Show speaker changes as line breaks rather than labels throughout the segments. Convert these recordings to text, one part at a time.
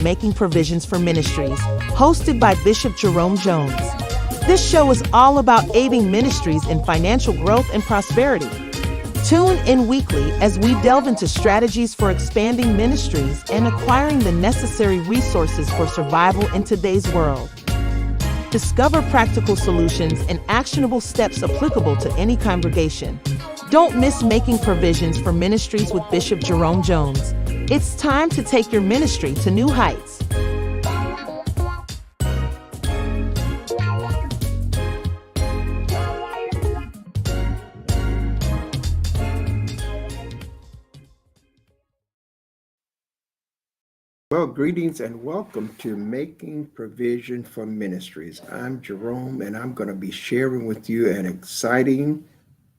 Making Provisions for Ministries, hosted by Bishop Jerome Jones. This show is all about aiding ministries in financial growth and prosperity. Tune in weekly as we delve into strategies for expanding ministries and acquiring the necessary resources for survival in today's world. Discover practical solutions and actionable steps applicable to any congregation. Don't miss Making Provisions for Ministries with Bishop Jerome Jones. It's time to take your ministry to new heights.
Well, greetings and welcome to Making Provision for Ministries. I'm Jerome, and I'm going to be sharing with you an exciting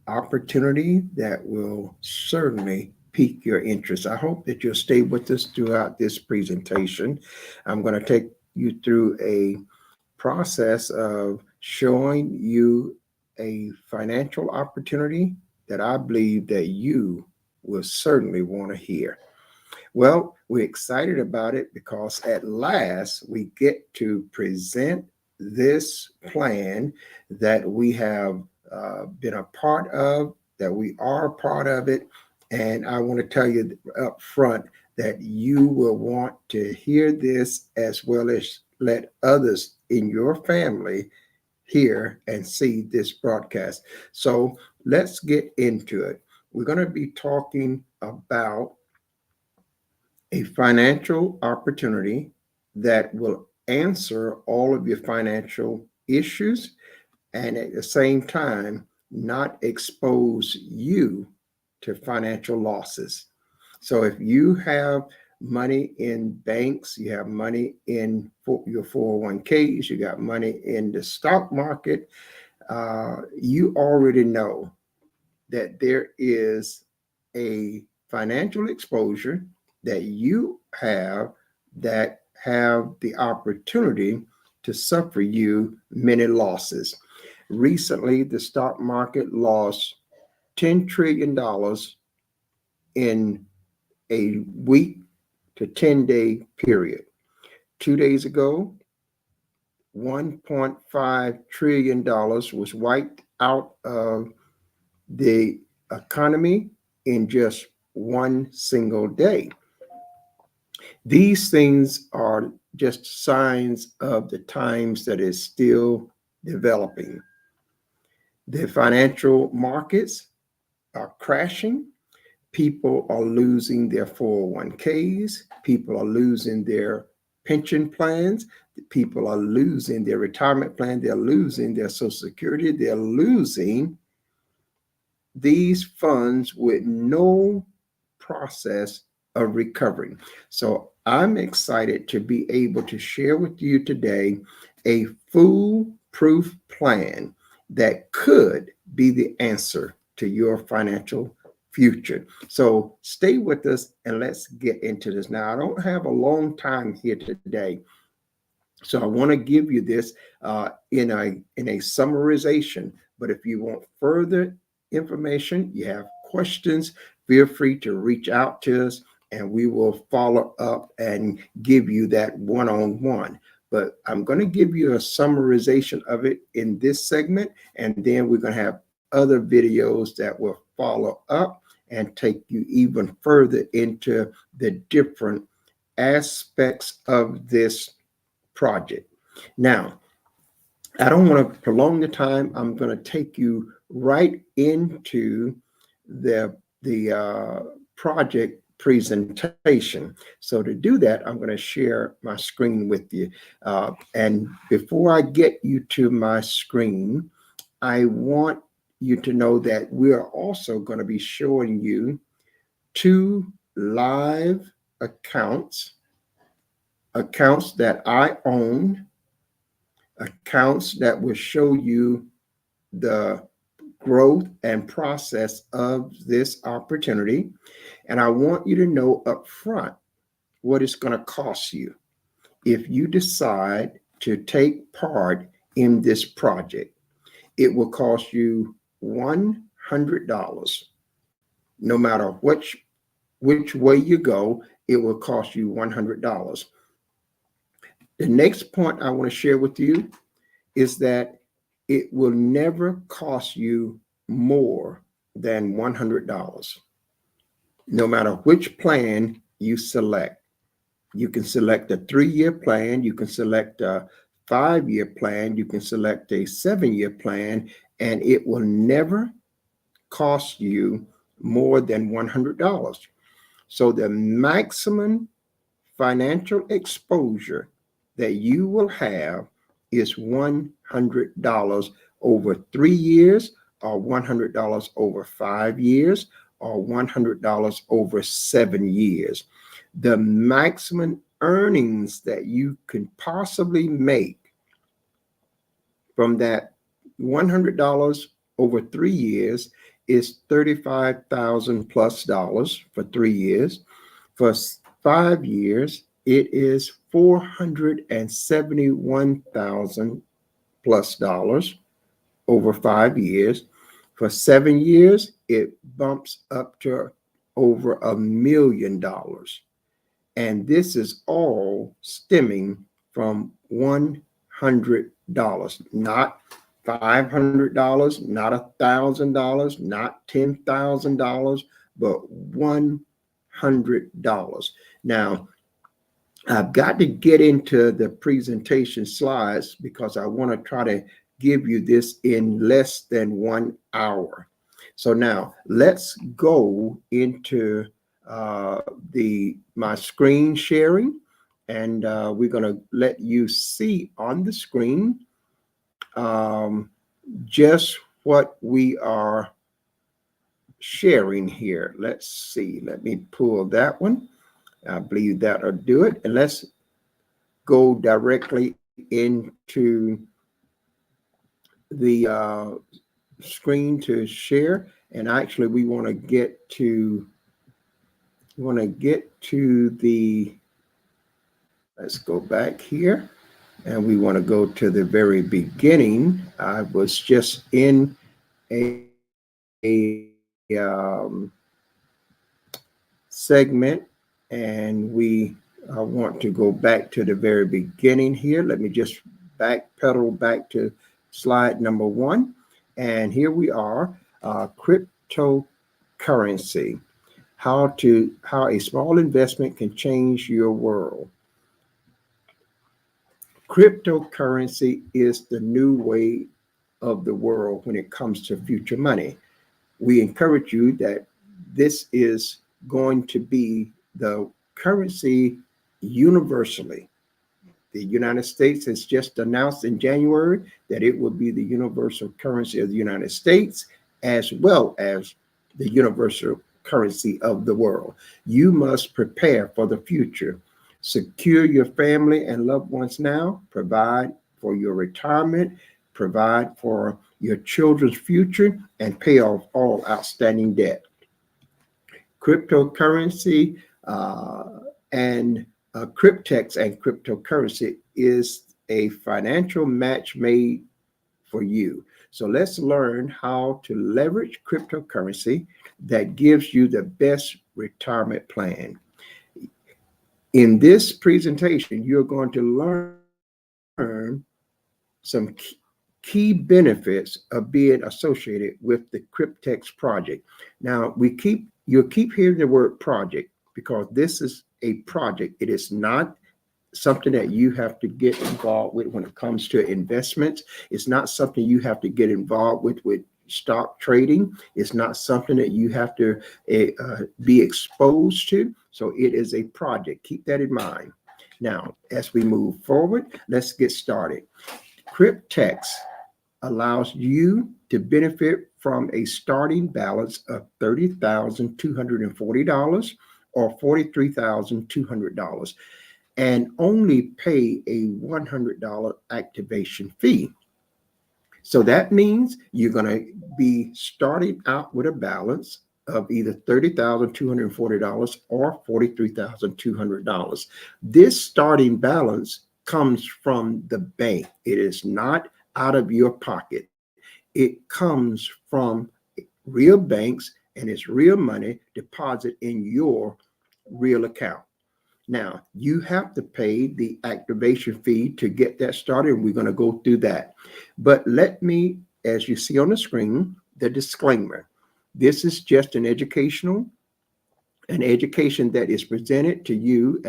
opportunity that will certainly pique your interest. I hope that you'll stay with us throughout this presentation. I'm going to take you through a process of showing you a financial opportunity that I believe that you will certainly want to hear. Well, we're excited about it because at last we get to present this plan that we have been a part of, that we are a part of it. And I want to tell you up front that you will want to hear this as well as let others in your family hear and see this broadcast. So let's get into it. We're going to be talking about a financial opportunity that will answer all of your financial issues and at the same time not expose you to financial losses. So if you have money in banks, you have money in your 401ks, you got money in the stock market, you already know that there is a financial exposure that you have that have the opportunity to suffer you many losses. Recently, the stock market lost $10 trillion in a week to 10-day period. 2 days ago, $1.5 trillion was wiped out of the economy in just one single day. These things are just signs of the times that is still developing. The financial markets are crashing. People are losing their 401ks. People are losing their pension plans. People are losing their retirement plan. They're losing their Social Security. They're losing these funds with no process of recovery. So I'm excited to be able to share with you today a foolproof plan that could be the answer to your financial future. So stay with us and let's get into this. Now, I don't have a long time here today, so I want to give you this in a summarization. But if you want further information, you have questions, feel free to reach out to us and we will follow up and give you that one-on-one. But I'm going to give you a summarization of it in this segment, and then we're going to have other videos that will follow up and take you even further into the different aspects of this project. Now, I don't want to prolong the time. I'm going to take you right into the project presentation. So to do that, I'm going to share my screen with you. And before I get you to my screen, I want you to know that we are also going to be showing you 2 live accounts that I own, accounts that will show you the growth and process of this opportunity. And I want you to know up front what it's going to cost you if you decide to take part in this project. It will cost you $100. No matter which way you go, it will cost you $100. The next point I want to share with you is that it will never cost you more than $100, no matter which plan you select. You can select a 3-year plan, you can select a 5-year plan, you can select a 7-year plan, and it will never cost you more than $100. So the maximum financial exposure that you will have is $100 over 3 years, or $100 over 5 years, or $100 over 7 years. The maximum earnings that you can possibly make from that $100 over 3 years is $35,000 plus dollars for 3 years. For 5 years, it is $471,000 plus dollars over 5 years. For 7 years, it bumps up to over $1 million. And this is all stemming from $100, not $500, not $1,000, not $10,000, but $100. Now, I've got to get into the presentation slides because I want to try to give you this in less than 1 hour. So now let's go into my screen sharing, and we're going to let you see on the screen just what we are sharing here. Let's see. Let me pull that one. I believe that'll do it. And let's go directly into the screen to share. And actually, we want to get to the, let's go back here, and we want to go to the very beginning. I was just in a segment, and we want to go back to the very beginning here. Let me just backpedal back to slide number 1. And here we are, cryptocurrency, how a small investment can change your world. Cryptocurrency is the new way of the world when it comes to future money. We encourage you that this is going to be the currency universally. The United States has just announced in January that it will be the universal currency of the United States, as well as the universal currency of the world. You must prepare for the future. Secure your family and loved ones now. Provide for your retirement. Provide for your children's future, and pay off all outstanding debt. Cryptocurrency and Cryptex and cryptocurrency is a financial match made for you. So let's learn how to leverage cryptocurrency that gives you the best retirement plan. In this presentation, you're going to learn some key benefits of being associated with the Cryptex project. Now, you'll keep hearing the word project because this is a project. It is not something that you have to get involved with when it comes to investments. It's not something you have to get involved with stock trading. It's not something that you have to be exposed to. So it is a project. Keep that in mind. Now, as we move forward, let's get started. Cryptex allows you to benefit from a starting balance of $30,240 or $43,200 and only pay a $100 activation fee. So that means you're going to be starting out with a balance of either $30,240 or $43,200. This starting balance comes from the bank. It is not out of your pocket. It comes from real banks, and it's real money deposited in your real account. Now, you have to pay the activation fee to get that started, and we're going to go through that. But let me, as you see on the screen, the disclaimer. This is just an education that is presented to you,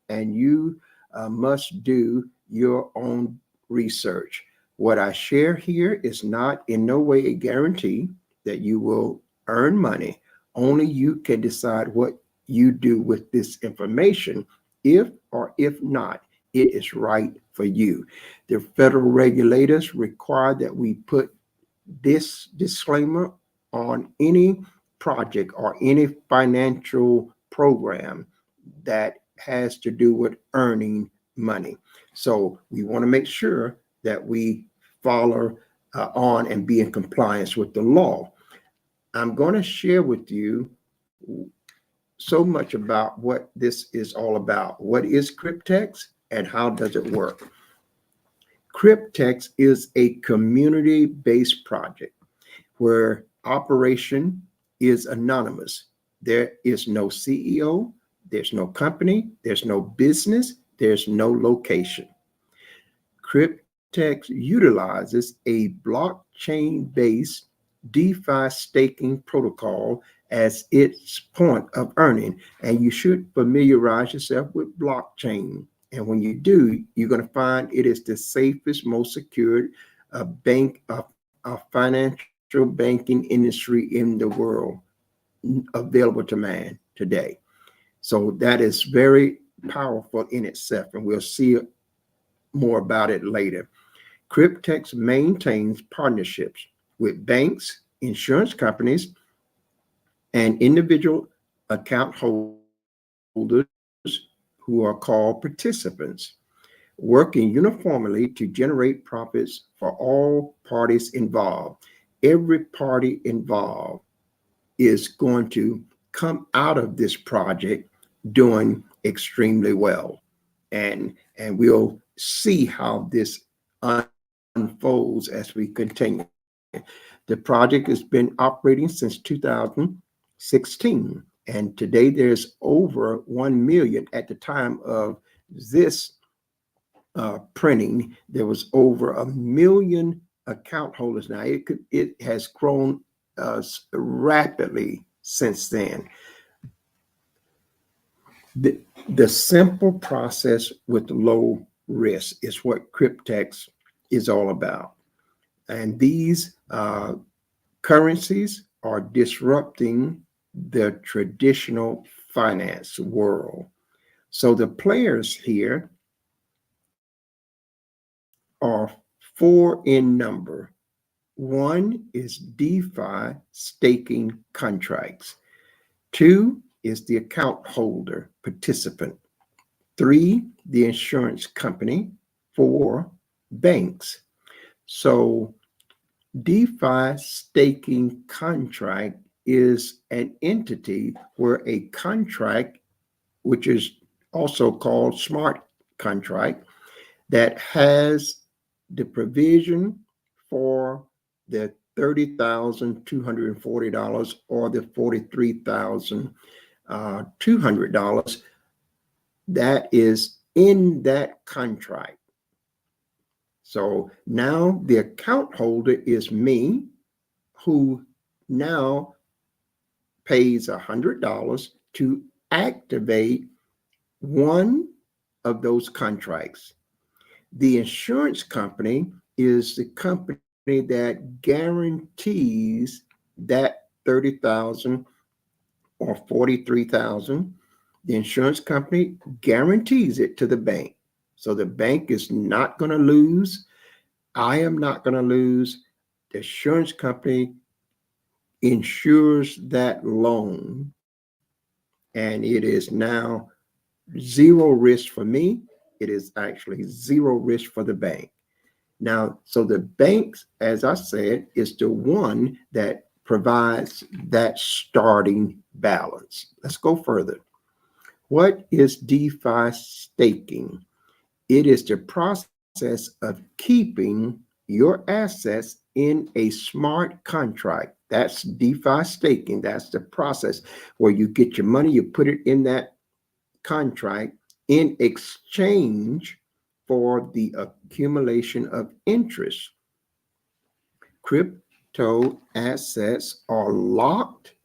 and you must do your own research. What I share here is not in no way a guarantee that you will earn money. Only you can decide what you do with this information, if or if not it is right for you. The federal regulators require that we put this disclaimer on any project or any financial program that has to do with earning money. So we want to make sure that we follow on and be in compliance with the law. I'm going to share with you so much about what this is all about. What is Cryptex and how does it work? Cryptex is a community-based project where operation is anonymous. There is no CEO, there's no company, there's no business, there's no location. Cryptex utilizes a blockchain-based DeFi staking protocol as its point of earning. And you should familiarize yourself with blockchain. And when you do, you're going to find it is the safest, most secured financial banking industry in the world available to man today. So that is very powerful in itself, and we'll see more about it later. Cryptex maintains partnerships with banks, insurance companies, and individual account holders who are called participants, working uniformly to generate profits for all parties involved. Every party involved is going to come out of this project doing extremely well. And we'll see how this unfolds as we continue. The project has been operating since 2016, and today there's over 1 million. At the time of this printing, there was over 1 million account holders. Now it has grown rapidly since then. The simple process with low risk is what Cryptex is all about. And these currencies are disrupting the traditional finance world. So the players here are 4 in number. 1 is DeFi staking contracts. 2 is the account holder participant. 3, the insurance company. 4, banks. So DeFi staking contract is an entity where a contract, which is also called smart contract, that has the provision for the $30,240 or the $43,200 that is in that contract. So now the account holder is me, who now pays $100 to activate one of those contracts. The insurance company is the company that guarantees that 30,000 or 43,000. The insurance company guarantees it to the bank. So the bank is not going to lose. I am not going to lose. The insurance company insures that loan, and it is now zero risk for me. It is actually zero risk for the bank. Now, so the banks, as I said, is the one that provides that starting balance. Let's go further. What is DeFi staking? It is the process of keeping your assets in a smart contract. That's DeFi staking. That's the process where you get your money, you put it in that contract, in exchange for the accumulation of interest. Crypto assets are locked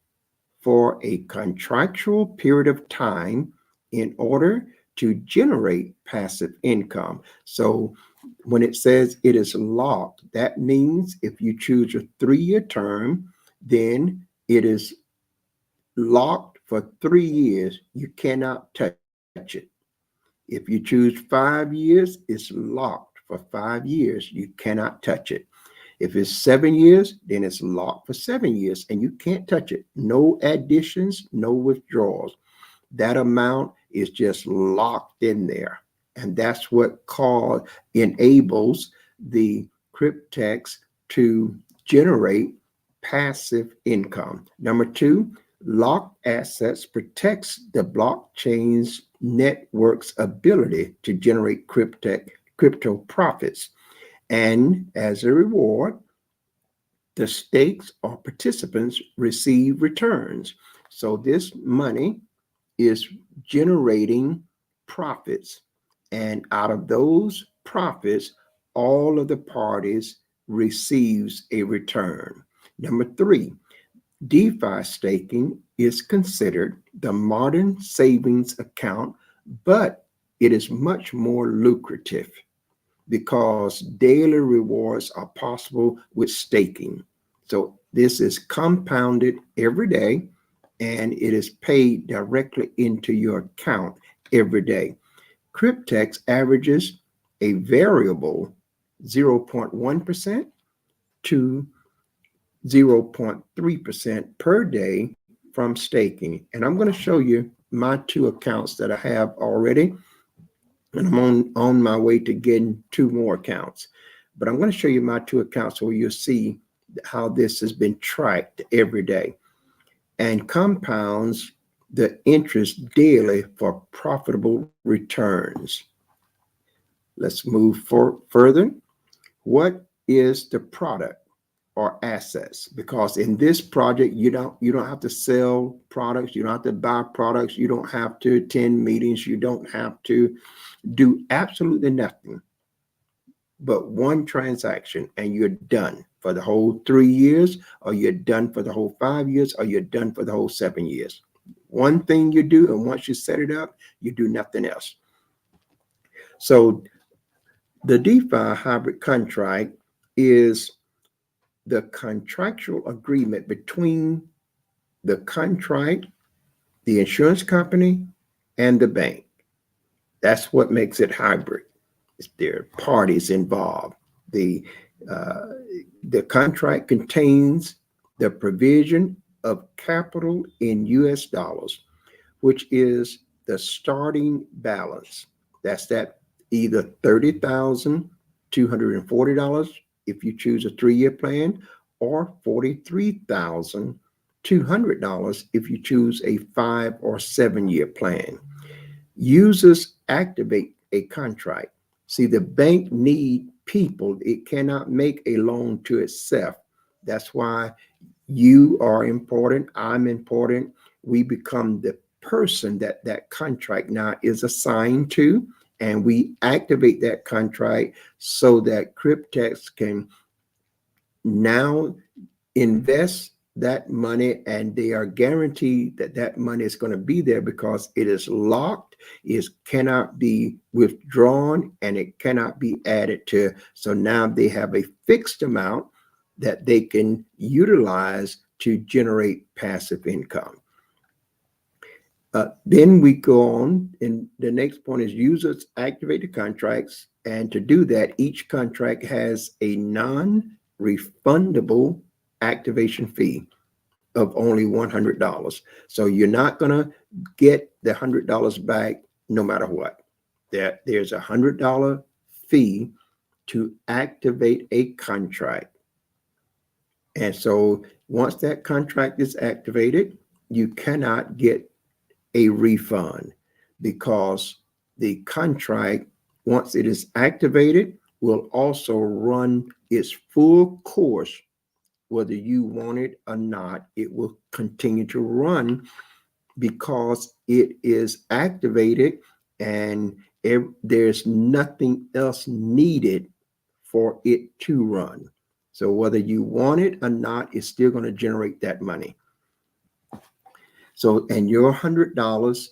for a contractual period of time in order to generate passive income. So when it says it is locked, that means if you choose a 3-year term, then it is locked for 3 years. You cannot touch it. If you choose 5 years, it's locked for 5 years. You cannot touch it. If it's 7 years, then it's locked for 7 years and you can't touch it. No additions, no withdrawals. That amount is just locked in there. And that's what enables the cryptex to generate passive income. Number two, locked assets protects the blockchain's network's ability to generate crypto profits. And as a reward, the stakes or participants receive returns. So this money is generating profits. And out of those profits, all of the parties receives a return. Number three, DeFi staking is considered the modern savings account, but it is much more lucrative because daily rewards are possible with staking. So this is compounded every day and it is paid directly into your account every day. Cryptex averages a variable 0.1% to 0.3% per day from staking. And I'm going to show you my 2 accounts that I have already. And I'm on my way to getting 2 more accounts. But I'm going to show you my 2 accounts so you'll see how this has been tracked every day and compounds the interest daily for profitable returns. Let's move further. What is the product or assets? Because in this project, you don't have to sell products, you don't have to buy products, you don't have to attend meetings, you don't have to do absolutely nothing but one transaction and you're done for the whole 3 years, or you're done for the whole 5 years, or you're done for the whole 7 years. One thing you do, and once you set it up, you do nothing else. So the DeFi hybrid contract is the contractual agreement between the contract, the insurance company, and the bank. That's what makes it hybrid. There are parties involved. The contract contains the provision of capital in US dollars, which is the starting balance. That's that either $30,240 if you choose a 3-year plan, or $43,200 if you choose a 5 or 7-year plan. Users activate a contract. See, the bank need people. It cannot make a loan to itself. That's why you are important. I'm important. We become the person that that contract now is assigned to, and we activate that contract so that Cryptex can now invest that money, and they are guaranteed that that money is going to be there because it is locked, it cannot be withdrawn, and it cannot be added to. So now they have a fixed amount that they can utilize to generate passive income. Then we go on, and the next point is users activate the contracts. And to do that, each contract has a non-refundable activation fee of only $100. So you're not going to get the $100 back no matter what. There's a $100 fee to activate a contract. And so once that contract is activated, you cannot get a refund because the contract, once it is activated, will also run its full course. Whether you want it or not, it will continue to run because it is activated and there's nothing else needed for it to run. So whether you want it or not, it's still going to generate that money. So, and your $100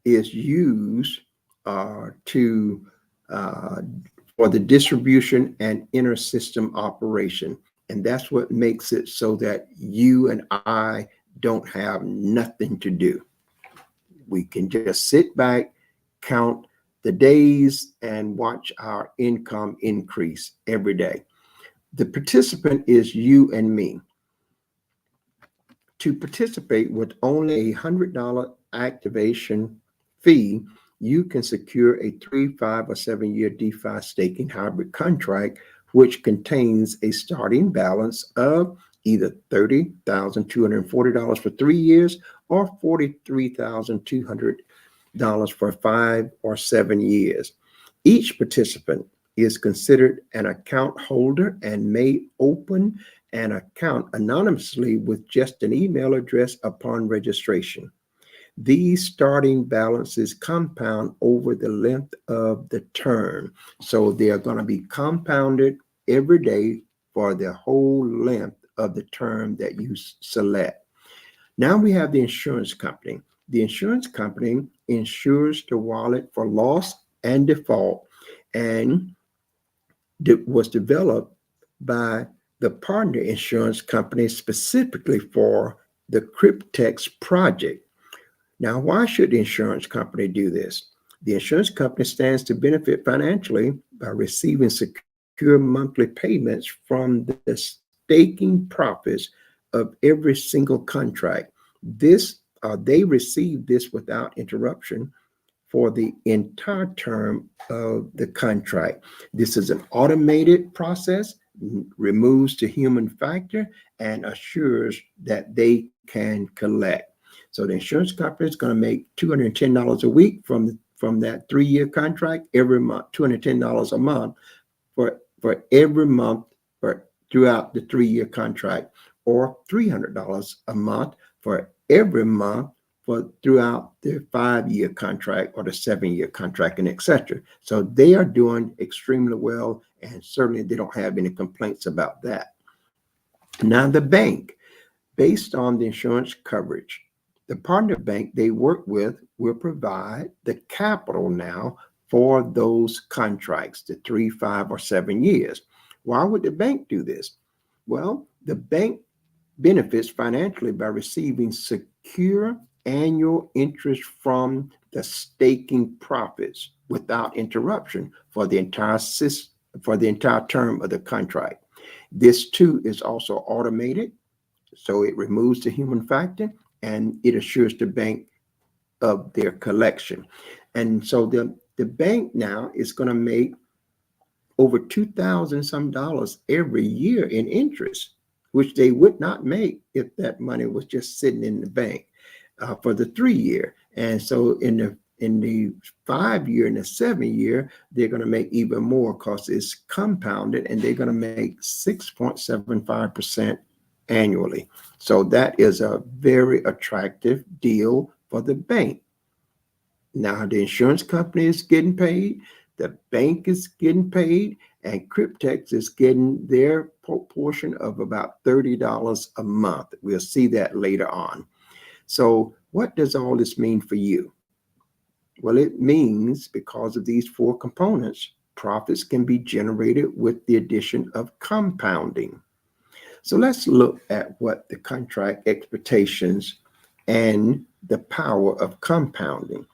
is used to for the distribution and inter-system operation. And that's what makes it so that you and I don't have nothing to do. We can just sit back, count the days, and watch our income increase every day. The participant is you and me. To participate with only a $100 activation fee, you can secure a 3, 5, or 7-year DeFi staking hybrid contract, which contains a starting balance of either $30,240 for 3 years or $43,200 for 5 or 7 years. Each participant is considered an account holder and may open an account anonymously with just an email address upon registration. These starting balances compound over the length of the term. So they are going to be compounded every day for the whole length of the term that you select. Now we have the insurance company. The insurance company insures the wallet for loss and default, and was developed by the partner insurance company specifically for the Cryptex project. Now, why should the insurance company do this? The insurance company stands to benefit financially by receiving secure monthly payments from the staking profits of every single contract. They receive this without interruption for the entire term of the contract. This is an automated process, removes the human factor, and assures that they can collect. So the insurance company is going to make $210 a week from that 3-year contract every month, $210 a month for every month throughout the 3-year contract, or $300 a month for every month throughout the 5-year contract or the 7-year contract, and etc. So they are doing extremely well, and certainly they don't have any complaints about that. Now the bank, based on the insurance coverage, the partner bank they work with will provide the capital now for those contracts, the 3, 5, or 7 years. Why would the bank do this? Well, the bank benefits financially by receiving secure annual interest from the staking profits without interruption for the entire term of the contract. This too is also automated, so it removes the human factor and it assures the bank of their collection. And so the bank now is going to make over $2,000 some every year in interest, which they would not make if that money was just sitting in the bank for the 3-year. And so in the 5-year and the 7-year, they're going to make even more because it's compounded, and they're going to make 6.75% annually. So that is a very attractive deal for the bank. Now the insurance company is getting paid, the bank is getting paid, and Cryptex is getting their portion of about $30 a month. We'll see that later on. So what does all this mean for you? Well, it means because of these 4 components, profits can be generated with the addition of compounding. So let's look at what the contract expectations and the power of compounding.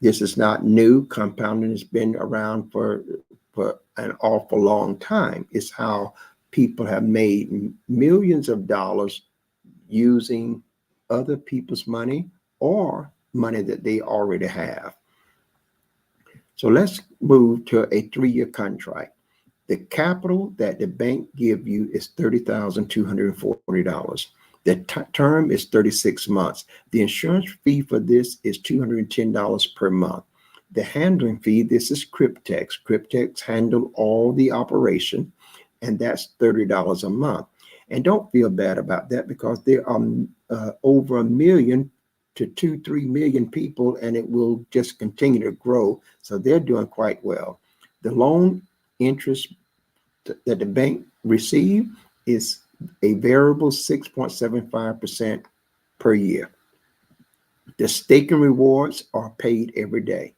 This is not new. Compounding has been around for an awful long time. It's how people have made millions of dollars using other people's money or money that they already have. So let's move to a 3-year contract. The capital that the bank give you is $30,240. The term is 36 months. The insurance fee for this is $210 per month. The handling fee, this is Cryptex. Cryptex handle all the operation, and that's $30 a month. And don't feel bad about that, because there are over 1 million to 2-3 million people, and it will just continue to grow. So they're doing quite well. The loan interest that the bank receive is a variable 6.75% per year. The staking rewards are paid every day.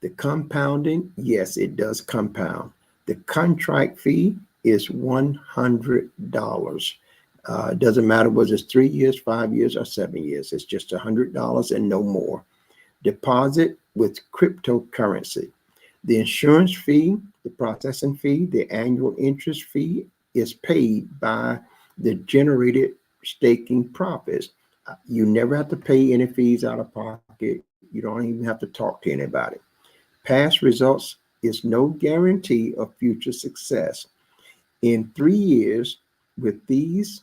The compounding, yes, it does compound. The contract fee is $100. It doesn't matter whether it's 3 years, 5 years, or 7 years. It's just $100 and no more. Deposit with cryptocurrency. The insurance fee, the processing fee, the annual interest fee is paid by the generated staking profits. You never have to pay any fees out of pocket. You don't even have to talk to anybody. Past results is no guarantee of future success. In 3 years, with these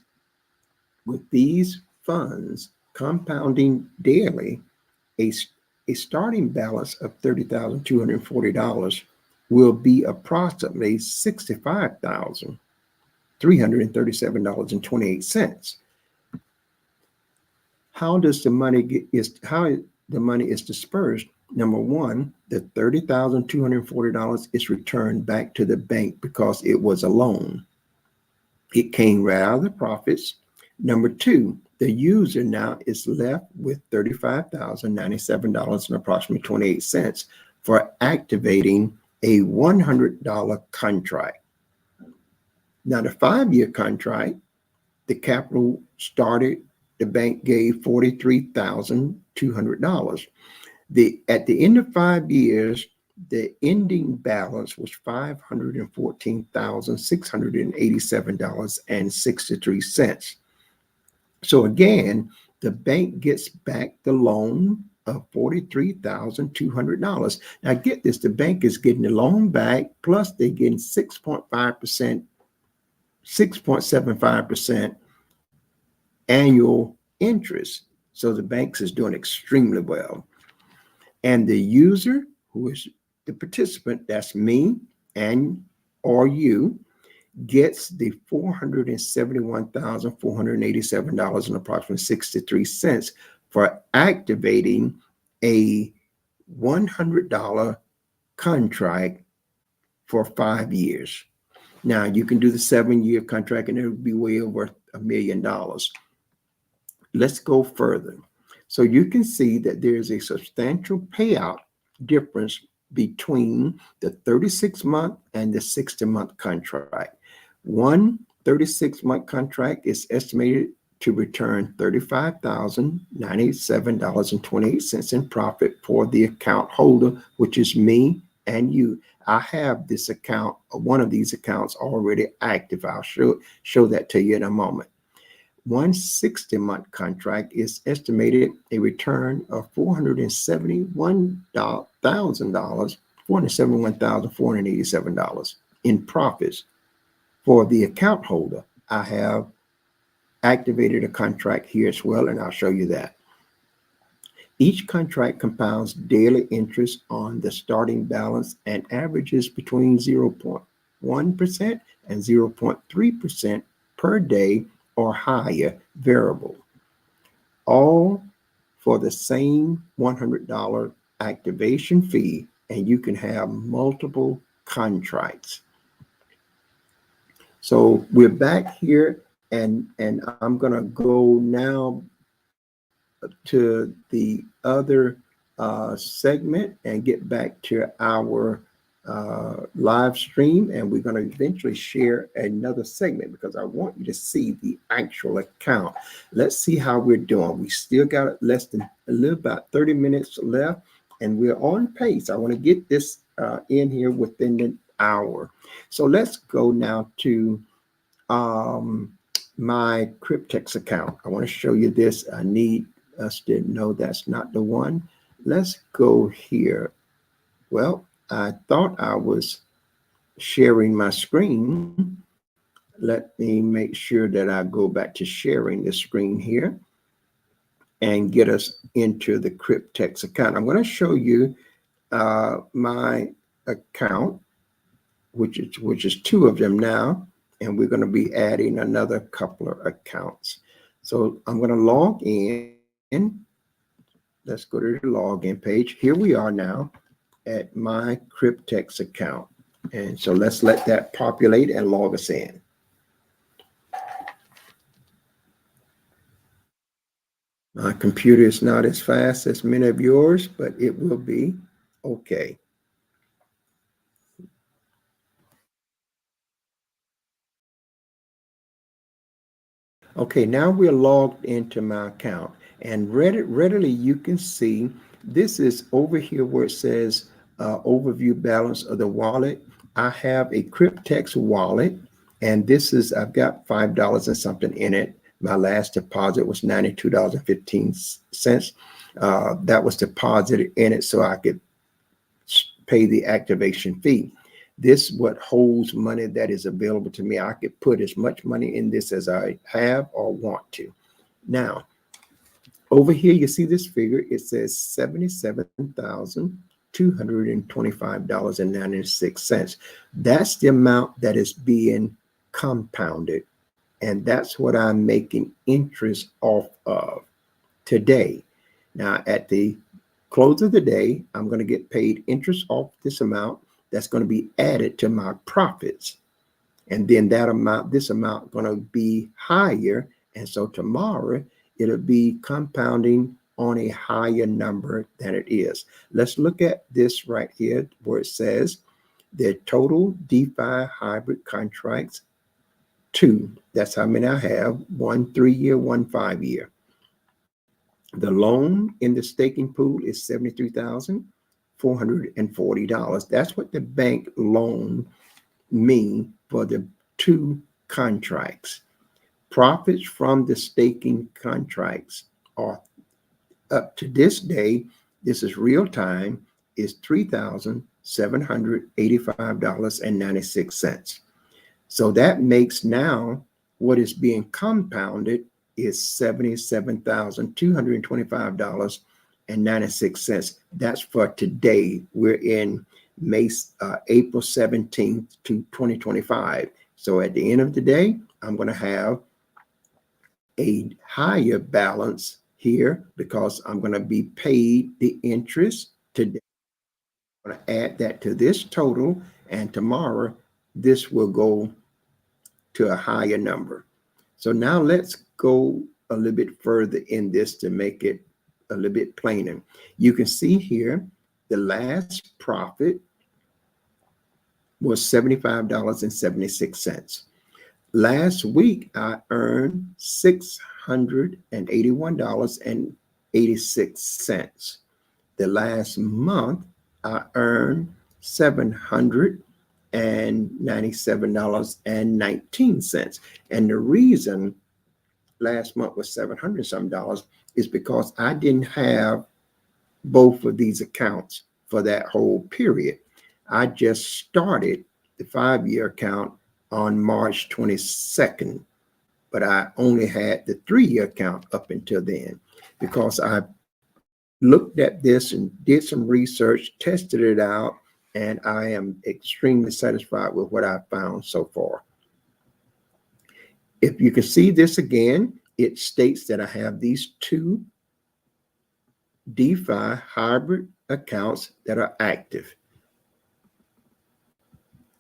funds compounding daily, a starting balance of $30,240 will be approximately $65,337.28. How the money is dispersed? Number one, the $30,240 is returned back to the bank because it was a loan. It came right out of the profits. Number two, the user now is left with $35,097 and approximately 28 cents for activating a $100 contract. Now, the 5-year contract, the capital started, the bank gave $43,200. At the end of 5 years, the ending balance was $514,687.63. So again, the bank gets back the loan of $43,200. Now get this, the bank is getting the loan back, plus they're getting 6.75% annual interest. So the banks is doing extremely well. And the user, who is the participant, that's me and or you, gets the $471,487 and approximately 63 cents for activating a $100 contract for 5 years. Now you can do the 7-year contract and it would be way over $1 million. Let's go further. So you can see that there's a substantial payout difference between the 36-month and the 60-month contract. One 36-month contract is estimated to return $35,097.28 in profit for the account holder, which is me and you. I have this account, one of these accounts already active. I'll show that to you in a moment. One 60-month contract is estimated a return of $471,487 in profits for the account holder. I have activated a contract here as well, and I'll show you that. Each contract compounds daily interest on the starting balance and averages between 0.1% and 0.3% per day or higher variable, all for the same $100 activation fee, and you can have multiple contracts. So we're back here, and I'm going to go now to the other segment and get back to our live stream, and we're going to eventually share another segment because I want you to see the actual account. Let's see how we're doing. We still got less than a little about 30 minutes left, and we're on pace. I want to get this in here within an hour. So let's go now to my Cryptex account. I want to show you this. I need us to know that's not the one. Let's go here. Well, I thought I was sharing my screen. Let me make sure that I go back to sharing the screen here and get us into the Cryptex account. I'm going to show you my account, which is 2 of them now, and we're going to be adding another couple of accounts. So I'm going to log in Let's go to the login page. Here we are now at my Cryptex account. And so let's let that populate and log us in. My computer is not as fast as many of yours, but it will be okay. Okay, now we're logged into my account, and readily you can see this is over here where it says overview balance of the wallet. I have a Cryptex wallet, and this is, I've got $5 and something in it. My last deposit was $92.15. That was deposited in it so I could pay the activation fee. This what holds money that is available to me. I could put as much money in this as I have or want to. Now, over here, you see this figure. It says $77,225.96. That's the amount that is being compounded. And that's what I'm making interest off of today. Now, at the close of the day, I'm going to get paid interest off this amount that's going to be added to my profits. And then that amount, this amount going to be higher. And so tomorrow it'll be compounding on a higher number than it is. Let's look at this right here where it says the total DeFi hybrid contracts, 2. That's how many I have, 1 3-year, 1 5-year. The loan in the staking pool is $73,440. That's what the bank loan mean for the 2 contracts. Profits from the staking contracts are up to this day, this is real time, is $3,785.96. So that makes now what is being compounded is $77,225.96. That's for today. We're in April 17th to 2025. So at the end of the day, I'm going to have a higher balance here because I'm going to be paid the interest today. I'm going to add that to this total, and tomorrow this will go to a higher number. So now let's go a little bit further in this to make it a little bit plainer. You can see here the last profit was $75.76. Last week I earned $681.86. The last month I earned $797.19. And the reason last month was $700 some dollars is because I didn't have both of these accounts for that whole period. I just started the 5-year account on March 22nd, but I only had the 3-year account up until then because I looked at this and did some research, tested it out, and I am extremely satisfied with what I found so far. If you can see this again, it states that I have these 2 DeFi hybrid accounts that are active.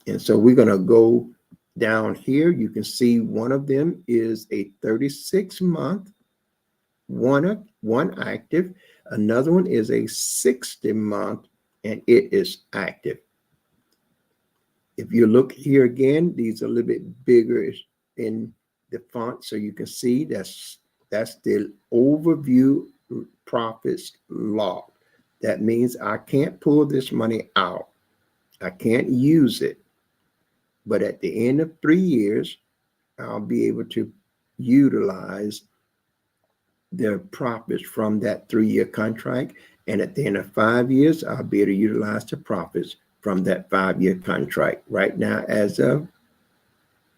And so we're going to go down here. You can see one of them is a 36-month, one active. Another one is a 60-month, and it is active. If you look here again, these are a little bit bigger in the font, so you can see that's the overview profits log. That means I can't pull this money out. I can't use it. But at the end of 3 years, I'll be able to utilize the profits from that 3-year contract. And at the end of 5 years, I'll be able to utilize the profits from that 5-year contract. Right now, as of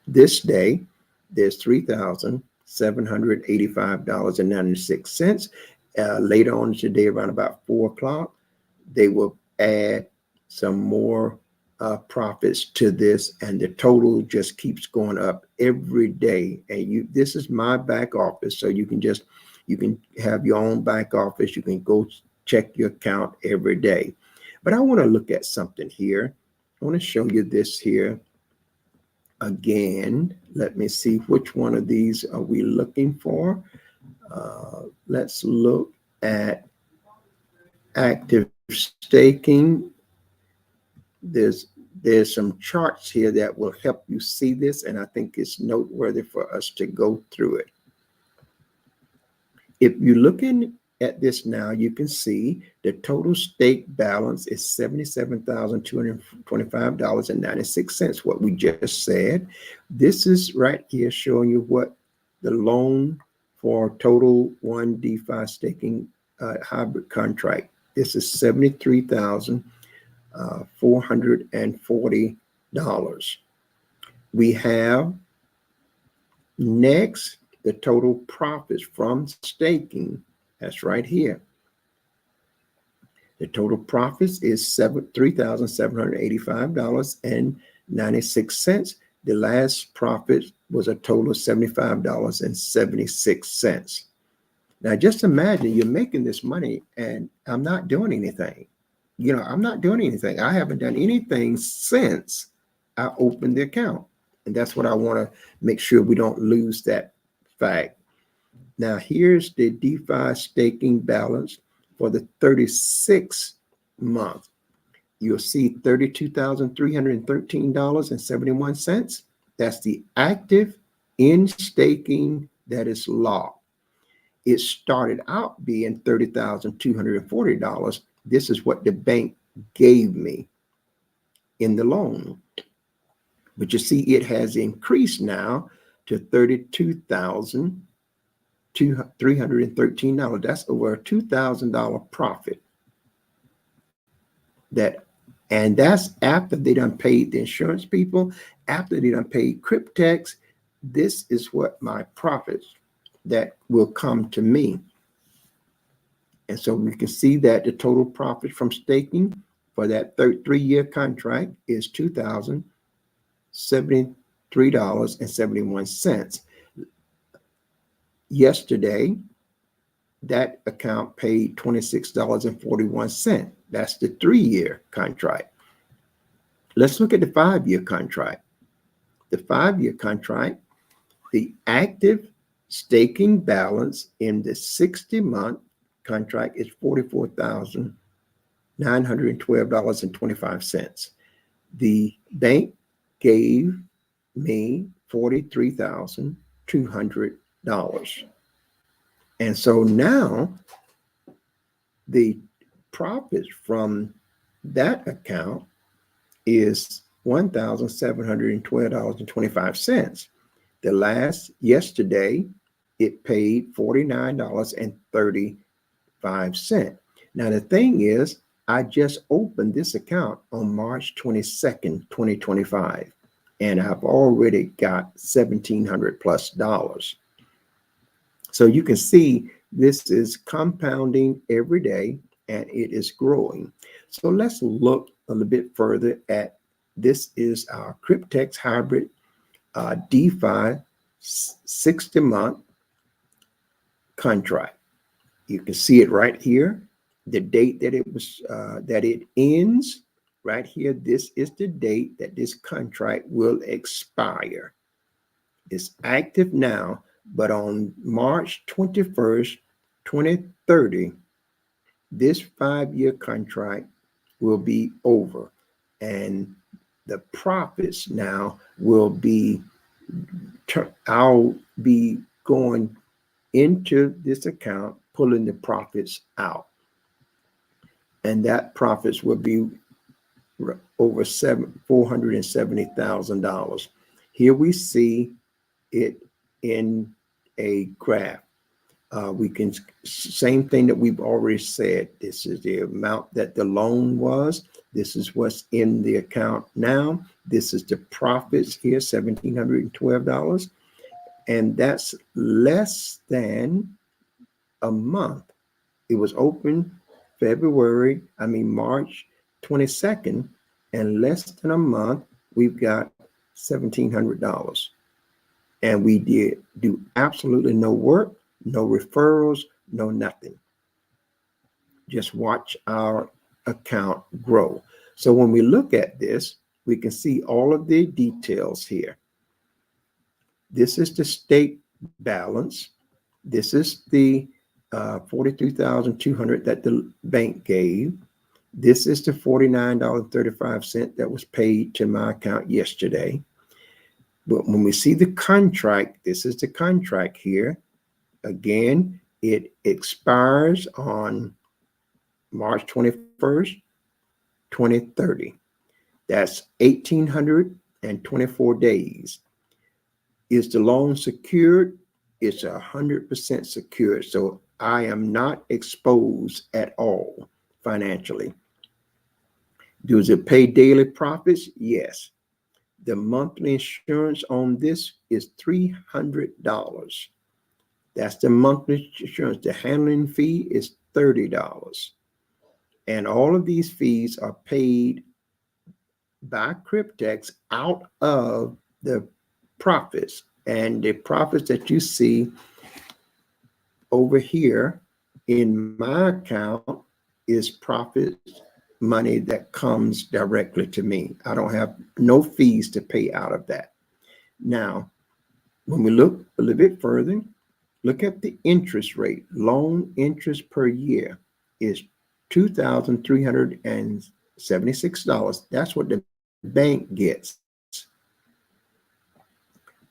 this day, there's $3,785.96. Later on today, around about 4 o'clock, they will add some more profits to this, and the total just keeps going up every day. And this is my back office, so you can just You can have your own back office. You can go check your account every day. But I want to look at something here. I want to show you this here again. Let me see, which one of these are we looking for? Let's look at active staking. There's some charts here that will help you see this, and I think it's noteworthy for us to go through it. If you're looking at this now, you can see the total stake balance is $77,225.96, what we just said. This is right here showing you what the loan for total one DeFi staking hybrid contract. This is $73,440. We have next the total profits from staking. That's right here. The total profits is $3,785.96. The last profit was a total of $75.76. Now, just imagine you're making this money and I'm not doing anything. I'm not doing anything. I haven't done anything since I opened the account. And that's what I want to make sure we don't lose that fact. Now, here's the DeFi staking balance for the 36th month. You'll see $32,313.71. That's the active in staking that is locked. It started out being $30,240. This is what the bank gave me in the loan. But you see, it has increased now to $32,313. That's over a $2,000 profit. And that's after they done paid the insurance people, after they done paid Cryptex. This is what my profits that will come to me. And so we can see that the total profit from staking for that 3-year contract is $2,073.71. Yesterday, that account paid $26.41. That's the 3-year contract. Let's look at the 5-year contract. The 5-year contract, the active staking balance in the 60-month contract is $44,912.25. The bank gave me $43,200. And so now the profits from that account is $1,712.25. Yesterday, it paid $49.35. Now, the thing is, I just opened this account on March 22nd, 2025, and I've already got $1,700 plus. So you can see this is compounding every day and it is growing. So let's look a little bit further at this is our Cryptex hybrid DeFi 60-month contract. You can see it right here. The date that it ends right here. This is the date that this contract will expire. It's active now, but on March 21st, 2030, this 5-year contract will be over, and the profits now will be, I'll be going into this account, pulling the profits out. And that profits will be over $470,000. Here we see it in a graph. We can, same thing that we've already said. This is the amount that the loan was. This is what's in the account now. This is the profits here, $1,712. And that's less than a month. It was open March 22nd, and less than a month, we've got $1,700. And we did do absolutely no work. no referrals, no nothing. Just watch our account grow. So when we look at this, we can see all of the details here. This is the state balance. This is the 42,200 that the bank gave. This is the $49.35 that was paid to my account yesterday. But when we see the contract, this is the contract here. Again, it expires on March 21st, 2030. That's 1,824 days. Is the loan secured? It's 100% secured. So I am not exposed at all financially. Does it pay daily profits? Yes. The monthly insurance on this is $300. That's the monthly insurance. The handling fee is $30. And all of these fees are paid by Cryptex out of the profits. And the profits that you see over here in my account is profit money that comes directly to me. I don't have no fees to pay out of that. Now, when we look a little bit further, look at the interest rate. Loan interest per year is $2,376. That's what the bank gets.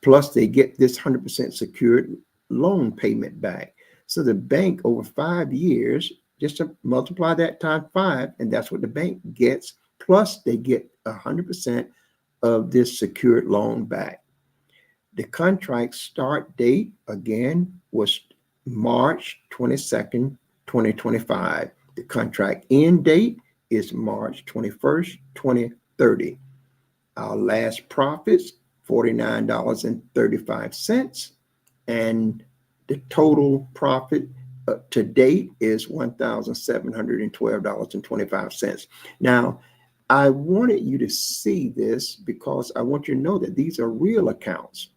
Plus, they get this 100% secured loan payment back. So the bank over 5 years, just to multiply that times 5, and that's what the bank gets. Plus, they get 100% of this secured loan back. The contract start date, again, was March 22nd, 2025. The contract end date is March 21st, 2030. Our last profits, $49.35. And the total profit to date is $1,712.25. Now, I wanted you to see this because I want you to know that these are real accounts.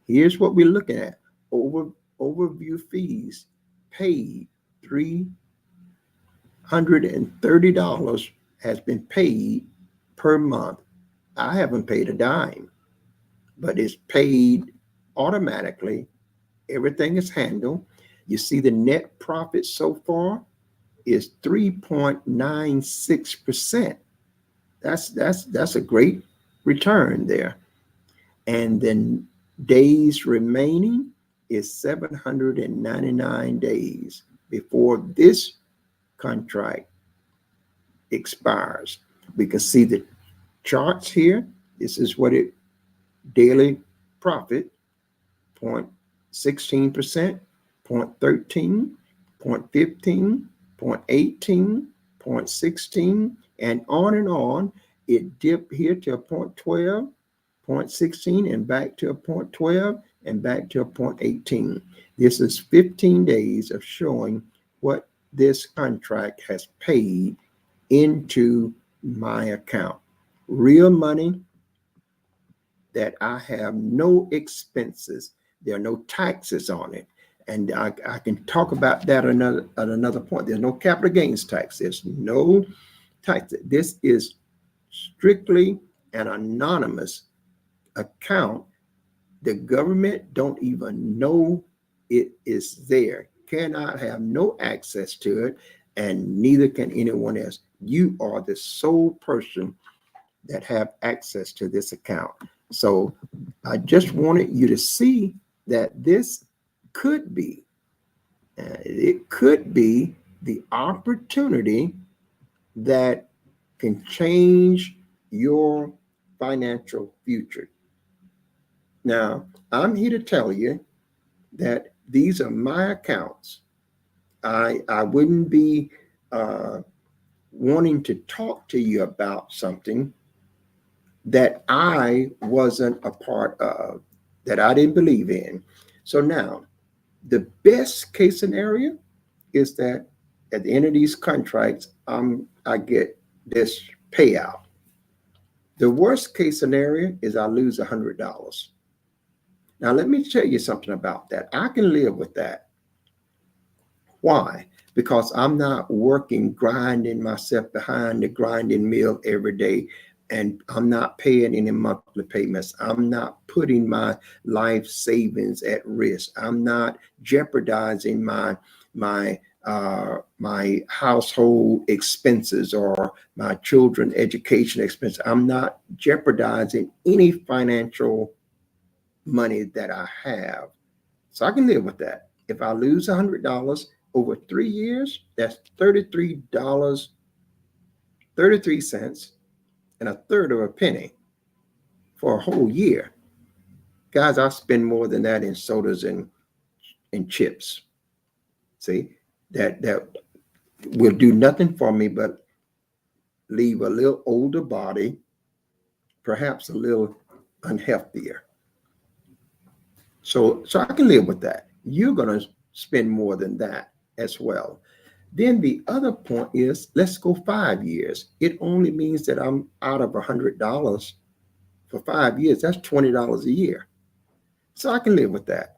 Here's what we're looking at. Overview fees paid $330 has been paid per month. I haven't paid a dime, but it's paid automatically. Everything is handled. You see the net profit so far is 3.96%. That's a great return there. And then days remaining is 799 days before this contract expires. We can see the charts here. This is what it daily profit, 0.16%, 0.13, 0.15, 0.18, 0.16, and on. It dipped here to a 0.12, 0.16, and back to a 0.12, and back to a 0.18. This is 15 days of showing what this contract has paid into my account. Real money that I have no expenses. There are no taxes on it. And I can talk about that at another point. There's no capital gains tax. There's no tax. This is strictly an anonymous account. The government don't even know it is there. Cannot have no access to it, and neither can anyone else. You are the sole person that have access to this account. So I just wanted you to see that this could be, it could be the opportunity that can change your financial future. Now, I'm here to tell you that these are my accounts. I wouldn't be wanting to talk to you about something that I wasn't a part of, that I didn't believe in. So now, the best case scenario is that at the end of these contracts, I get this payout. The worst case scenario is I lose $100. Now, let me tell you something about that. I can live with that. Why? Because I'm not working, grinding myself behind the grinding mill every day, and I'm not paying any monthly payments. I'm not putting my life savings at risk. I'm not jeopardizing my household expenses or my children education expenses. I'm not jeopardizing any financial money that I have. So I can live with that. If I lose $100 over 3 years, that's $33, 33 cents, and a third of a penny for a whole year. Guys, I spend more than that in sodas and chips. See, that will do nothing for me but leave a little older body, perhaps a little unhealthier. So I can live with that. You're going to spend more than that as well. Then the other point is, let's go 5 years. It only means that I'm out of $100 for 5 years. That's $20 a year. So I can live with that.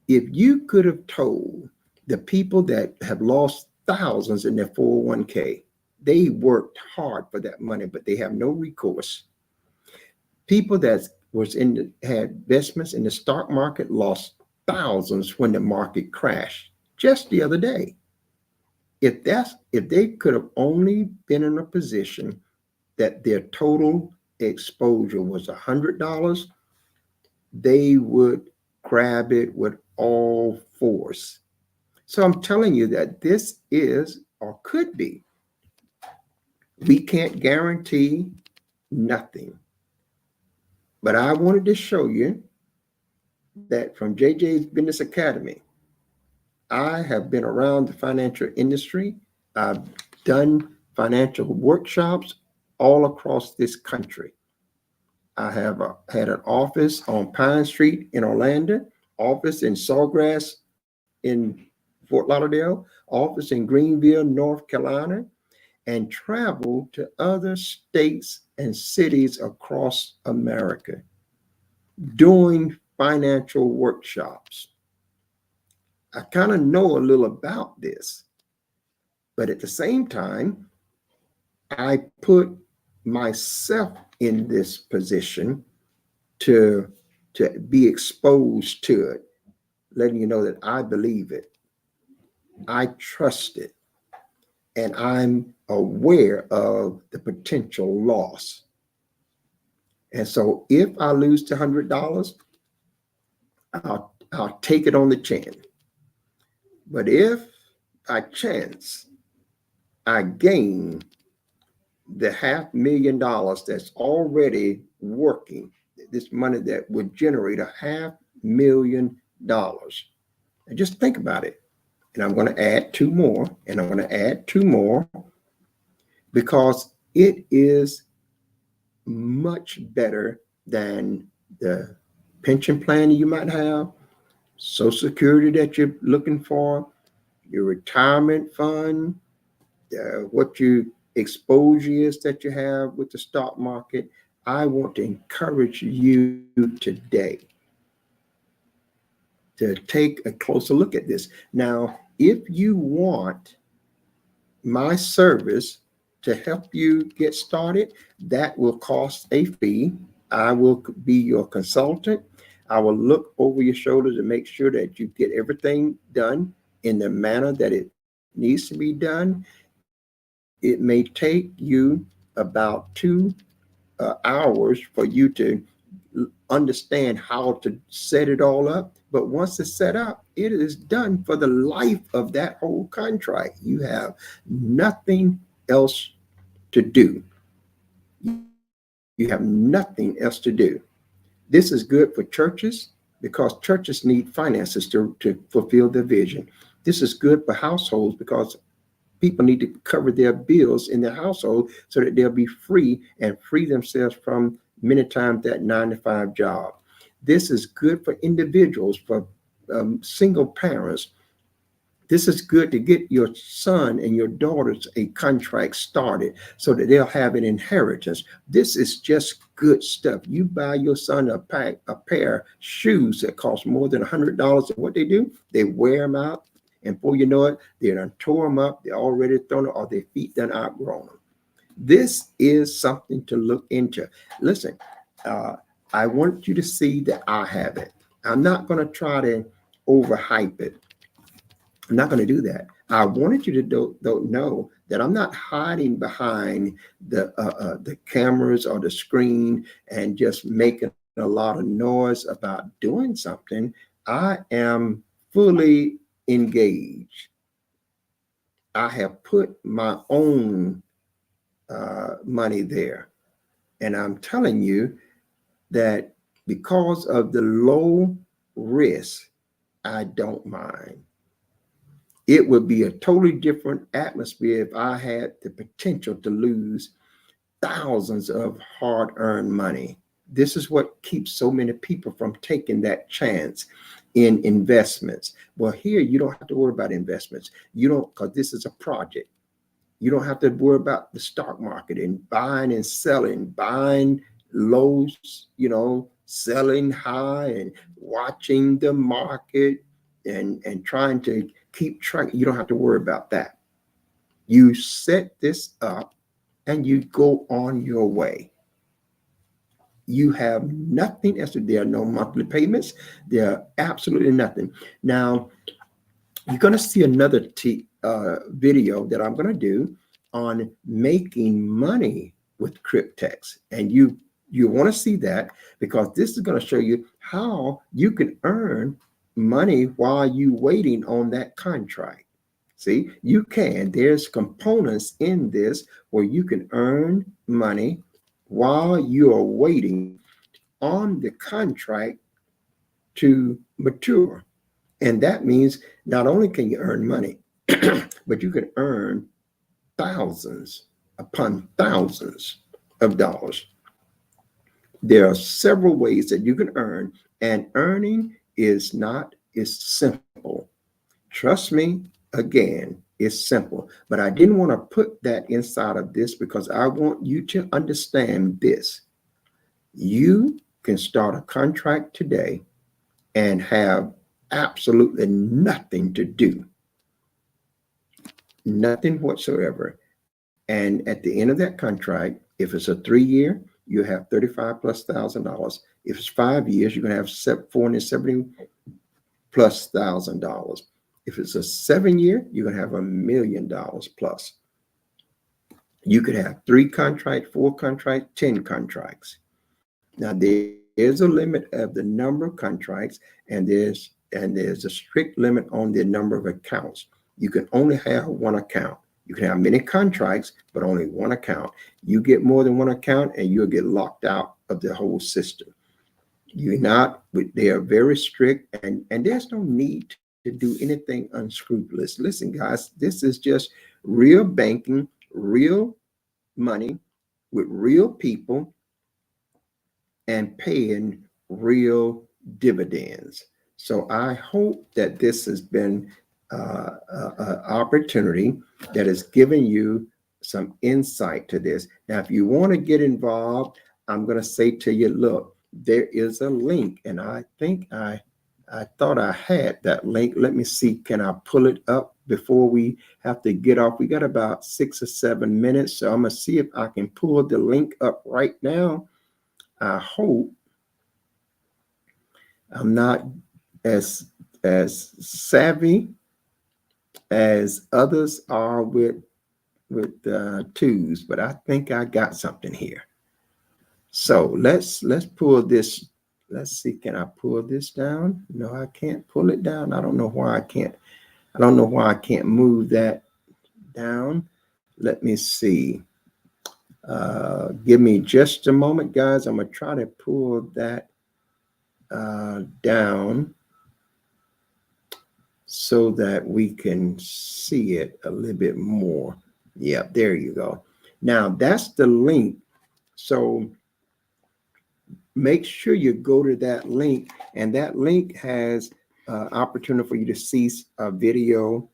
If you could have told the people that have lost thousands in their 401k, they worked hard for that money, but they have no recourse. People that had investments in the stock market lost thousands when the market crashed just the other day. If they could have only been in a position that their total exposure was $100, they would grab it with all force. So I'm telling you that this is or could be. We can't guarantee nothing. But I wanted to show you that from JJ's Business Academy, I have been around the financial industry. I've done financial workshops all across this country. I have had an office on Pine Street in Orlando, office in Sawgrass in Fort Lauderdale, office in Greenville, North Carolina, and traveled to other states and cities across America doing financial workshops. I kind of know a little about this, but at the same time, I put myself in this position to be exposed to it, letting you know that I believe it, I trust it, and I'm aware of the potential loss. And so if I lose to $100, I'll take it on the chin. But if by chance I gain the $500,000 that's already working, this money that would generate $500,000, and just think about it. And I'm going to add two more, and I'm going to add two more, because it is much better than the pension plan you might have, Social Security that you're looking for, your retirement fund, what your exposure is that you have with the stock market. I want to encourage you today to take a closer look at this. Now, if you want my service to help you get started, that will cost a fee. I will be your consultant. I will look over your shoulders and make sure that you get everything done in the manner that it needs to be done. It may take you about 2 hours for you to understand how to set it all up. But once it's set up, it is done for the life of that whole contract. You have nothing else to do. You have nothing else to do. This is good for churches because churches need finances to fulfill their vision. This is good for households because people need to cover their bills in their household so that they'll be free and free themselves from many times that 9-to-5 job. This is good for individuals, for single parents. This is good to get your son and your daughters a contract started so that they'll have an inheritance. This is just good stuff. You buy your son a pair of shoes that cost more than $100, and what they do, they wear them out, and before you know it, they done tore them up. They're already thrown it, or their feet done outgrown them. This is something to look into. Listen, I want you to see that I have it. I'm not going to try to overhype it. I'm not going to do that. I wanted you to know that I'm not hiding behind the cameras or the screen and just making a lot of noise about doing something. I am fully engaged. I have put my own money there. And I'm telling you that because of the low risk, I don't mind. It would be a totally different atmosphere if I had the potential to lose thousands of hard-earned money. This is what keeps so many people from taking that chance in investments. Well, here you don't have to worry about investments. You don't, because this is a project. You don't have to worry about the stock market and buying and selling, buying lows, selling high, and watching the market and trying to keep track. You don't have to worry about that. You set this up and you go on your way. You have nothing else. There are no monthly payments. There are absolutely nothing. Now, you're going to see another video that I'm going to do on making money with Cryptex. And you want to see that, because this is going to show you how you can earn money while you waiting on that contract. See, you can. There's components in this where you can earn money while you are waiting on the contract to mature. And that means not only can you earn money, but you can earn thousands upon thousands of dollars. There are several ways that you can earn, and earning is simple. Trust me, again, it's simple. But I didn't want to put that inside of this because I want you to understand this. You can start a contract today and have absolutely nothing to do. Nothing whatsoever. And at the end of that contract, if it's a 3-year, you have $35,000+. If it's 5 years, you're going to have $470,000+. If it's a 7-year, you're going to have $1 million+. You could have 3 contracts, 4 contracts, 10 contracts. Now there's a limit of the number of contracts, and there's a strict limit on the number of accounts. You can only have one account. You can have many contracts, but only one account. You get more than one account and you'll get locked out of the whole system. They are very strict, and there's no need to do anything unscrupulous. Listen, guys, this is just real banking, real money with real people and paying real dividends. So I hope that this has been an opportunity that has given you some insight to this. Now, if you want to get involved, I'm going to say to you, look, there is a link, and I think I thought I had that link. Let me see, can I pull it up before we have to get off? We got about 6 or 7 minutes, so I'm going to see if I can pull the link up right now. I hope I'm not as savvy as others are with twos, but I think I got something here. So let's pull this. Let's see, can I pull this down? No, I can't pull it down. I don't know why I can't. I don't know why I can't move that down. Let me see. Give me just a moment, guys. I'm gonna try to pull that down so that we can see it a little bit more. Yeah, there you go. Now that's the link. So make sure you go to that link, and that link has opportunity for you to see a video.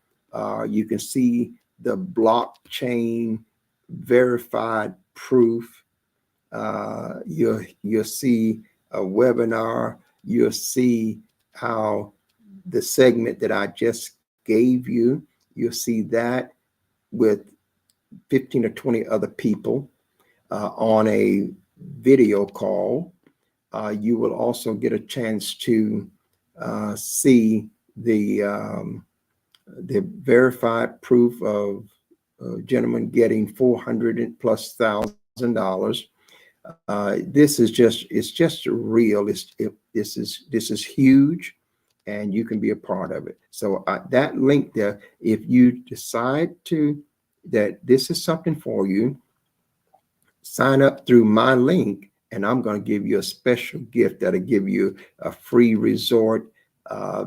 You can see the blockchain verified proof. You'll see a webinar. You'll see how the segment that I just gave you, you'll see that with 15 or 20 other people on a video call. You will also get a chance to see the verified proof of a gentleman getting $400,000+. This is it's just real. This is huge, and you can be a part of it. So that link there, if you decide that this is something for you, sign up through my link, and I'm going to give you a special gift that'll give you a free resort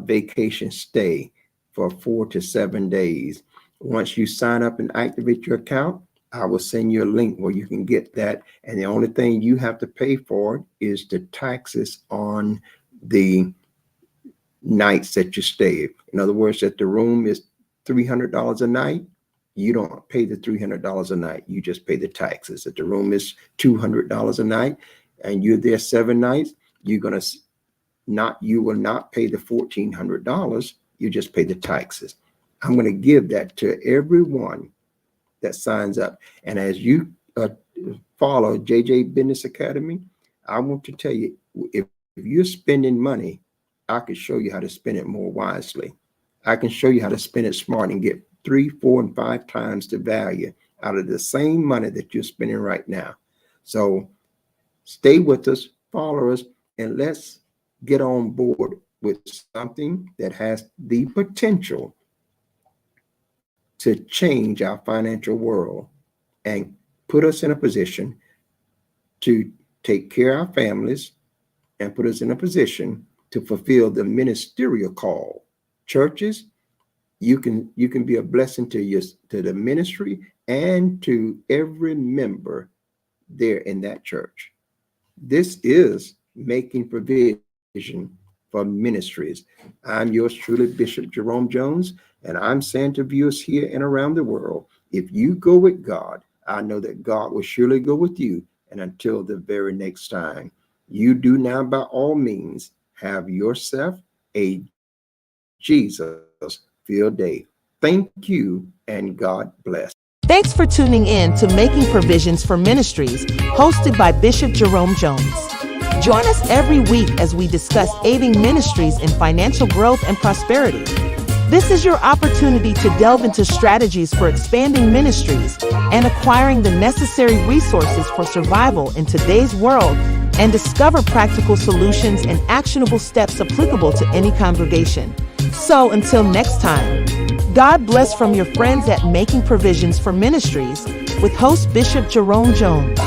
vacation stay for 4 to 7 days. Once you sign up and activate your account, I will send you a link where you can get that. And the only thing you have to pay for is the taxes on the nights that you stay. In other words, if the room is $300 a night, you don't pay the $300 a night. You just pay the taxes. If the room is $200 a night and you're there 7 nights, you will not pay the $1,400. You just pay the taxes. I'm going to give that to everyone that signs up. And as you follow JJ Business Academy, I want to tell you, if you're spending money, I can show you how to spend it more wisely. I can show you how to spend it smart and get 3, 4, and 5 times the value out of the same money that you're spending right now. So stay with us, follow us, and let's get on board with something that has the potential to change our financial world and put us in a position to take care of our families and put us in a position to fulfill the ministerial call. Churches, you can be a blessing to the ministry and to every member there in that church. This is making provision for ministries. I'm yours truly, Bishop Jerome Jones, and I'm saying to viewers here and around the world, if you go with God, I know that God will surely go with you. And until the very next time, you do now by all means have yourself a Jesus-filled day. Thank you, and God bless.
Thanks for tuning in to Making Provisions for Ministries, hosted by Bishop Jerome Jones. Join us every week as we discuss aiding ministries in financial growth and prosperity. This is your opportunity to delve into strategies for expanding ministries and acquiring the necessary resources for survival in today's world, and discover practical solutions and actionable steps applicable to any congregation. So until next time, God bless from your friends at Making Provisions for Ministries with host Bishop Jerome Jones.